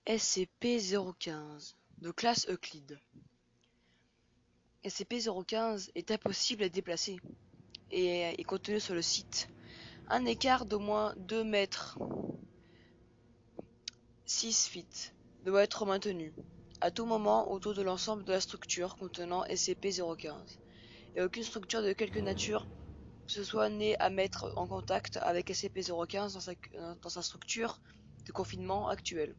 SCP-015 de classe Euclide. SCP-015 est impossible à déplacer et est contenu sur le site. Un écart d'au moins 2 mètres 6 feet doit être maintenu à tout moment autour de l'ensemble de la structure contenant SCP-015 et aucune structure de quelque nature que ce soit née à mettre en contact avec SCP-015 dans sa structure de confinement actuelle.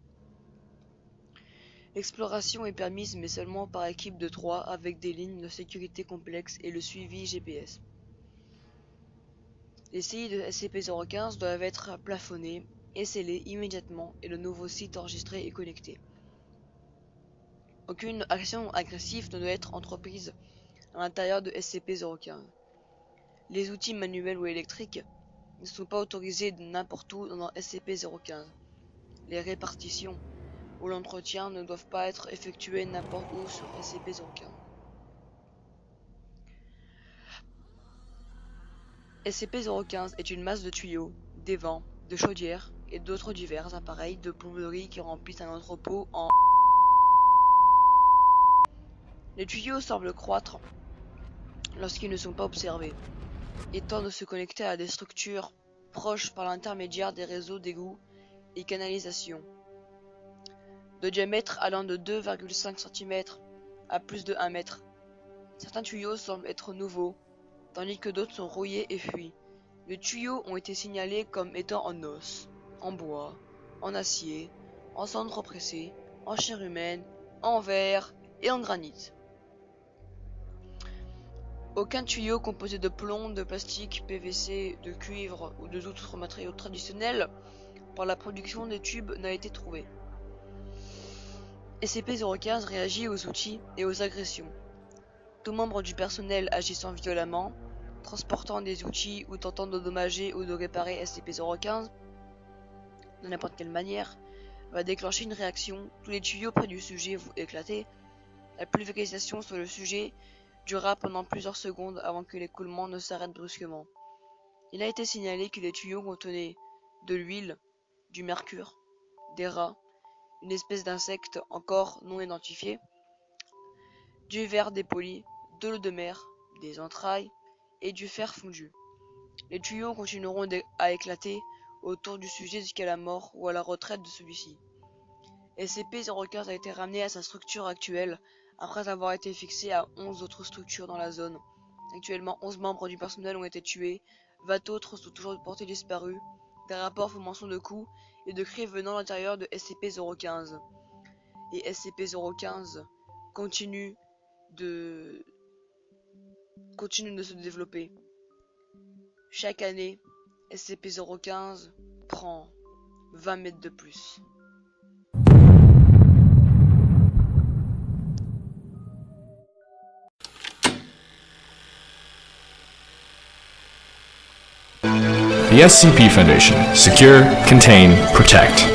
L'exploration est permise mais seulement par équipe de 3 avec des lignes de sécurité complexes et le suivi GPS. Les CI de SCP-015 doivent être plafonnés et scellés immédiatement et le nouveau site enregistré et connecté. Aucune action agressive ne doit être entreprise à l'intérieur de SCP-015. Les outils manuels ou électriques ne sont pas autorisés n'importe où dans SCP-015. Les répartitions ou l'entretien ne doivent pas être effectués n'importe où sur SCP-015. SCP-015 est une masse de tuyaux, d'évents, de chaudières et d'autres divers appareils de plomberie qui remplissent un entrepôt en... Les tuyaux semblent croître lorsqu'ils ne sont pas observés et tendent de se connecter à des structures proches par l'intermédiaire des réseaux d'égouts et canalisations. De diamètre allant de 2,5 cm à plus de 1 mètre. Certains tuyaux semblent être nouveaux, tandis que d'autres sont rouillés et fuient. Les tuyaux ont été signalés comme étant en os, en bois, en acier, en cendres pressées, en chair humaine, en verre et en granit. Aucun tuyau composé de plomb, de plastique, PVC, de cuivre ou d'autres matériaux traditionnels pour la production des tubes n'a été trouvé. SCP-015 réagit aux outils et aux agressions. Tout membre du personnel agissant violemment, transportant des outils ou tentant d'endommager ou de réparer SCP-015 de n'importe quelle manière va déclencher une réaction. Tous les tuyaux près du sujet vont éclater. La pulvérisation sur le sujet durera pendant plusieurs secondes avant que l'écoulement ne s'arrête brusquement. Il a été signalé que les tuyaux contenaient de l'huile, du mercure, des rats, une espèce d'insecte encore non identifié, du verre dépoli, de l'eau de mer, des entrailles et du fer fondu. Les tuyaux continueront à éclater autour du sujet jusqu'à la mort ou à la retraite de celui-ci. SCP-015 a été ramené à sa structure actuelle après avoir été fixé à 11 autres structures dans la zone. Actuellement, 11 membres du personnel ont été tués, 20 autres sont toujours portés disparus. Des rapports font mention de coups et de cris venant de l'intérieur de SCP-015. Et SCP-015 continue de se développer. Chaque année, SCP-015 prend 20 mètres de plus. The SCP Foundation. Secure, contain, protect.